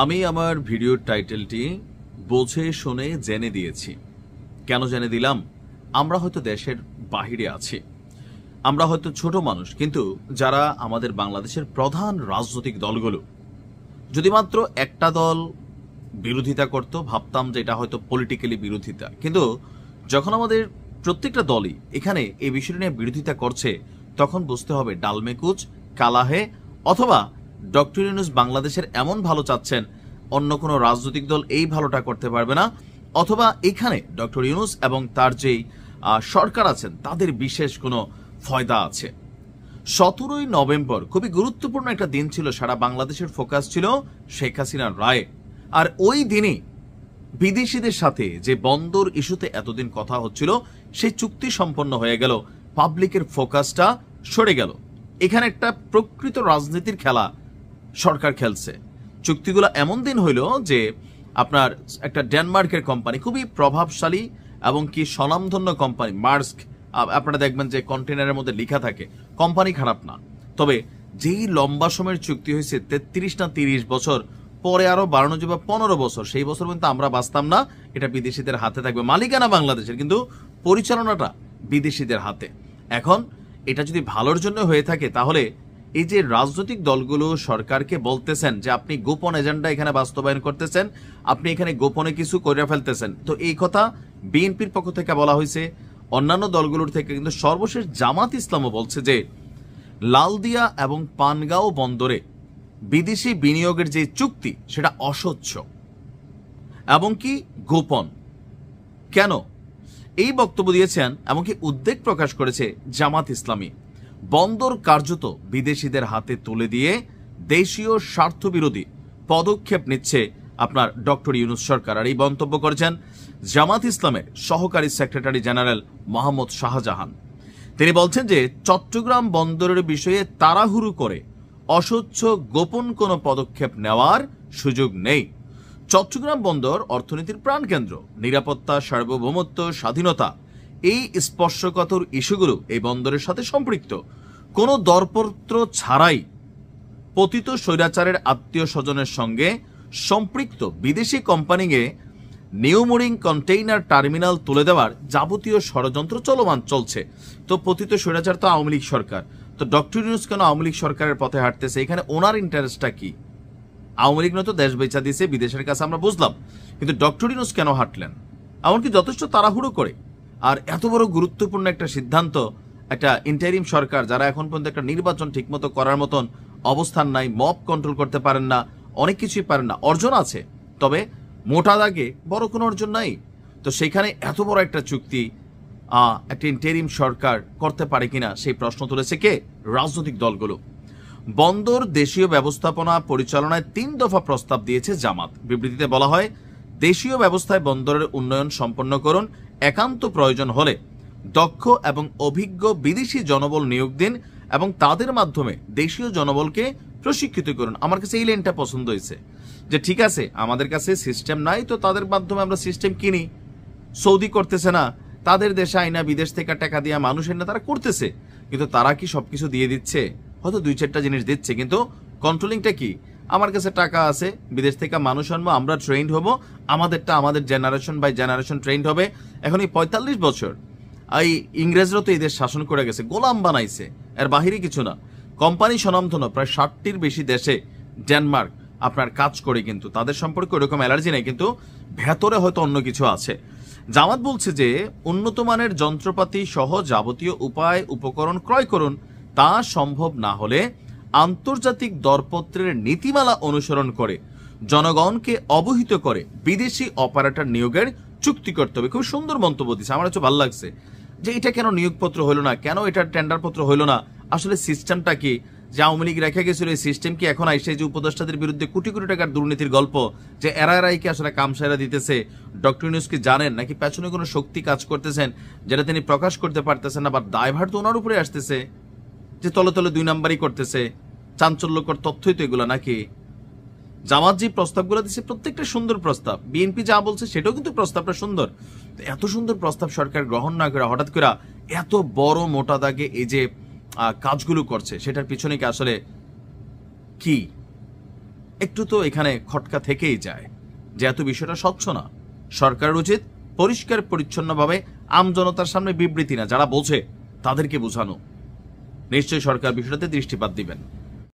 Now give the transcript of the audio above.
আমি আমার ভিডিওর টাইটেলটি বুঝে শুনে জেনে দিয়েছি। কেন জেনে দিলাম? আমরা হয়তো দেশের বাহিরে আছি, আমরা হয়তো ছোট মানুষ, কিন্তু যারা আমাদের বাংলাদেশের প্রধান রাজনৈতিক দলগুলো, যদি মাত্র একটা দল বিরোধিতা করত ভাবতাম যে এটা হয়তো পলিটিক্যালি বিরোধিতা, কিন্তু যখন আমাদের প্রত্যেকটা দলই এখানে এই বিষয়টা নিয়ে বিরোধিতা করছে তখন বুঝতে হবে ডালমে কুচ কালাহে, অথবা ডক্টর ইউনূস বাংলাদেশের এমন ভালো চাচ্ছেন অন্য কোনো রাজনৈতিক দল এই ভালোটা করতে পারবে না, অথবা এখানে ডক্টর ইউনূস এবং তার যেই সরকার আছেন তাদের বিশেষ কোনো ফয়দা আছে। 17ই নভেম্বর খুবই গুরুত্বপূর্ণ একটা দিন ছিল, সারা বাংলাদেশের ফোকাস ছিল শেখ হাসিনার রায়ে। আর ওই দিনই বিদেশিদের সাথে যে বন্দর ইস্যুতে এতদিন কথা হচ্ছিল সেই চুক্তি সম্পন্ন হয়ে গেল, পাবলিকের ফোকাসটা সরে গেল। এখানে একটা প্রকৃত রাজনীতির খেলা সরকার খেলছে। চুক্তিগুলো এমন দিন হইল যে আপনার একটা ডেনমার্কের কোম্পানি, খুবই প্রভাবশালী এবং কি স্বনামধন্য কোম্পানি মার্স্ক, আপনারা দেখবেন যে কন্টেনারের মধ্যে লেখা থাকে, কোম্পানি খারাপ না, তবে যেই লম্বা সময়ের চুক্তি হয়েছে 33 না 30 বছর পরে আরো বাড়ানো যাবে 15 বছর, সেই বছর কিন্তু আমরা বাঁচতাম না, এটা বিদেশিদের হাতে থাকবে, মালিকানা বাংলাদেশের কিন্তু পরিচালনাটা বিদেশিদের হাতে। এখন এটা যদি ভালোর জন্য হয়ে থাকে তাহলে এই যে রাজনৈতিক দলগুলো সরকারকে বলতেছেন যে আপনি গোপন এজেন্ডা এখানে বাস্তবায়ন করতেছেন, আপনি এখানে গোপনে কিছু করে ফেলতেছেন, তো এই কথা বিএনপির পক্ষ থেকে বলা হয়েছে, অন্যান্য দলগুলোর থেকে, কিন্তু সর্বশেষ জামাত ইসলামও বলছে যে লালদিয়া এবং পানগাঁও বন্দরে বিদেশি বিনিয়োগের যে চুক্তি সেটা অস্বচ্ছ এবং কি গোপন। কেন এই বক্তব্য দিয়েছেন এমনকি উদ্বেগ প্রকাশ করেছে জামাত ইসলামী। বন্দর কার্যত বিদেশিদের হাতে তুলে দিয়ে দেশীয় স্বার্থবিরোধী পদক্ষেপ নিচ্ছে আপনার ডক্টর ইউনূস সরকার। আর এই মন্তব্য করেছেন জামাত ইসলামের সহকারী সেক্রেটারি জেনারেল মোহাম্মদ শাহজাহান। তিনি বলছেন যে চট্টগ্রাম বন্দরের বিষয়ে তাড়াহুড়ো করে অস্বচ্ছ গোপন কোনো পদক্ষেপ নেওয়ার সুযোগ নেই। চট্টগ্রাম বন্দর অর্থনীতির প্রাণকেন্দ্র, নিরাপত্তা, সার্বভৌমত্ব, স্বাধীনতা, এই স্পর্শকাতর ইস্যুগুলো এই বন্দরের সাথে সম্পৃক্ত। কোনো দরপত্র ছাড়াই পতিত স্বৈরাচারের আত্মীয় স্বজনের সঙ্গে সম্পৃক্ত বিদেশি কোম্পানিকে নিউমোরিং কন্টেইনার টার্মিনাল তুলে দেওয়ার যাবতীয় ষড়যন্ত্র চলছে। তো পতিত স্বৈরাচার তো আওয়ামী লীগ সরকার, তো ডক্টর ইউনূস কেন আওয়ামী লীগ সরকারের পথে হাঁটতেছে? এখানে ওনার ইন্টারেস্টটা কি? আওয়ামী লীগ নয়তো দেশ বেচা দিয়েছে বিদেশের কাছে, আমরা বুঝলাম, কিন্তু ডক্টর ইউনূস কেন হাঁটলেন? এমনকি যথেষ্ট তাড়াহুড়ো করে। আর এত বড় গুরুত্বপূর্ণ একটা সিদ্ধান্ত, একটা ইন্টারিম সরকার যারা এখন পর্যন্ত একটা নির্বাচন ঠিকমতো করার মতন অবস্থান নাই, মব কন্ট্রোল করতে পারেন না, অনেক কিছুই পারেন না, অর্জন আছে তবে মোটা দাগে বড় কোনো অর্জন নাই। তো সেখানে এত বড় একটা চুক্তি একটা ইন্টারিম সরকার করতে পারে কিনা সেই প্রশ্ন তুলেছে কে? রাজনৈতিক দলগুলো। বন্দর দেশীয় ব্যবস্থাপনা পরিচালনায় 3 দফা প্রস্তাব দিয়েছে জামাত। বিবৃতিতে বলা হয়, দেশীয় ব্যবস্থায় বন্দরের উন্নয়ন সম্পন্ন করুন, একান্ত প্রয়োজন হলে দক্ষ এবং অভিজ্ঞ বিদেশি জনবল নিয়োগ দিন এবং তাদের মাধ্যমে দেশীয় জনবলকে প্রশিক্ষিত করুন। আমার কাছে এই লাইনটা পছন্দ হয়েছে যে ঠিক আছে, আমাদের কাছে সিস্টেম নাই, তো তাদের মাধ্যমে আমরা সিস্টেম কিনি। সৌদি করতেছে না, তাদের দেশে আইনা বিদেশ থেকে টাকা দিয়ে মানুষ এনে তারা করতেছে, কিন্তু তারা কি সবকিছু দিয়ে দিচ্ছে? হয়তো 2-4টা জিনিস দিচ্ছে, কিন্তু কন্ট্রোলিংটা কি? আমার কাছে টাকা আছে, বিদেশ থেকে মানুষ আনবো, আমরা ট্রেন্ড হবো, আমাদেরটা আমাদের জেনারেশন বাই জেনারেশন ট্রেন্ড হবে। এখন এই 45 বছর এই ইংরেজরা তো এই দেশ শাসন করে গেছে, গোলাম বানাইছে, এর বাহিরে কিছু না। কোম্পানি স্বনামধন্য প্রায় 60টির বেশি দেশে ডেনমার্ক আপনার কাজ করে, কিন্তু তাদের সম্পর্কে ওরকম অ্যালার্জি নেই, কিন্তু ভেতরে হয়তো অন্য কিছু আছে। জামাত বলছে যে উন্নত মানের যন্ত্রপাতি সহ যাবতীয় উপায় উপকরণ ক্রয় করুন, তা সম্ভব না হলে আন্তর্জাতিক দরপত্রের নীতিমালা অনুসরণ করে জনগণকে অবহিত করে বিদেশি অপারেটর নিয়োগের চুক্তি করতে হবে। খুব সুন্দর মন্তব্য দিচ্ছে, আমার হচ্ছে ভালো লাগছে যে এটা কেন নিয়োগপত্র হইল না, কেন এটা টেন্ডার পত্র হইল না, আসলে সিস্টেমটা কি? যে আওয়ামী লীগ রেখে গেছিল এই সিস্টেম কি এখন আইসে যে উপদেষ্টাদের বিরুদ্ধে কোটি কোটি টাকার দুর্নীতির গল্প, যে এরাই কি আসলে কামসাইরা দিতেছে? ডক্টর ইউনূস কি জানেন নাকি পেছনে কোনো শক্তি কাজ করতেছেন যেটা তিনি প্রকাশ করতে পারতেছেন না? বা দায়ভার তো ওনার উপরে আসতেছে যে তলে তলে 2 নাম্বারই করতেছে। চাঞ্চল্যকর তথ্যই তো এগুলো নাকি? জামাত যে প্রস্তাবগুলো দিচ্ছে প্রত্যেকটা সুন্দর প্রস্তাব, বিএনপি যা বলছে সেটাও কিন্তু প্রস্তাবটা সুন্দর। এত সুন্দর প্রস্তাব সরকার গ্রহণ না করে হঠাৎ করে এত বড় মোটা দাগে এই যে কাজগুলো করছে, সেটার পিছনে কি আসলে কি? একটু তো এখানে খটকা থেকেই যায়, যেহেতু বিষয়টা স্বচ্ছ না। সরকারের উচিত পরিষ্কার পরিচ্ছন্নভাবে আমজনতার সামনে বিবৃতি না, যারা বোঝে তাদেরকে বোঝানো। নিশ্চয়ই সরকার বিষয়টাতে দৃষ্টিপাত দিবেন।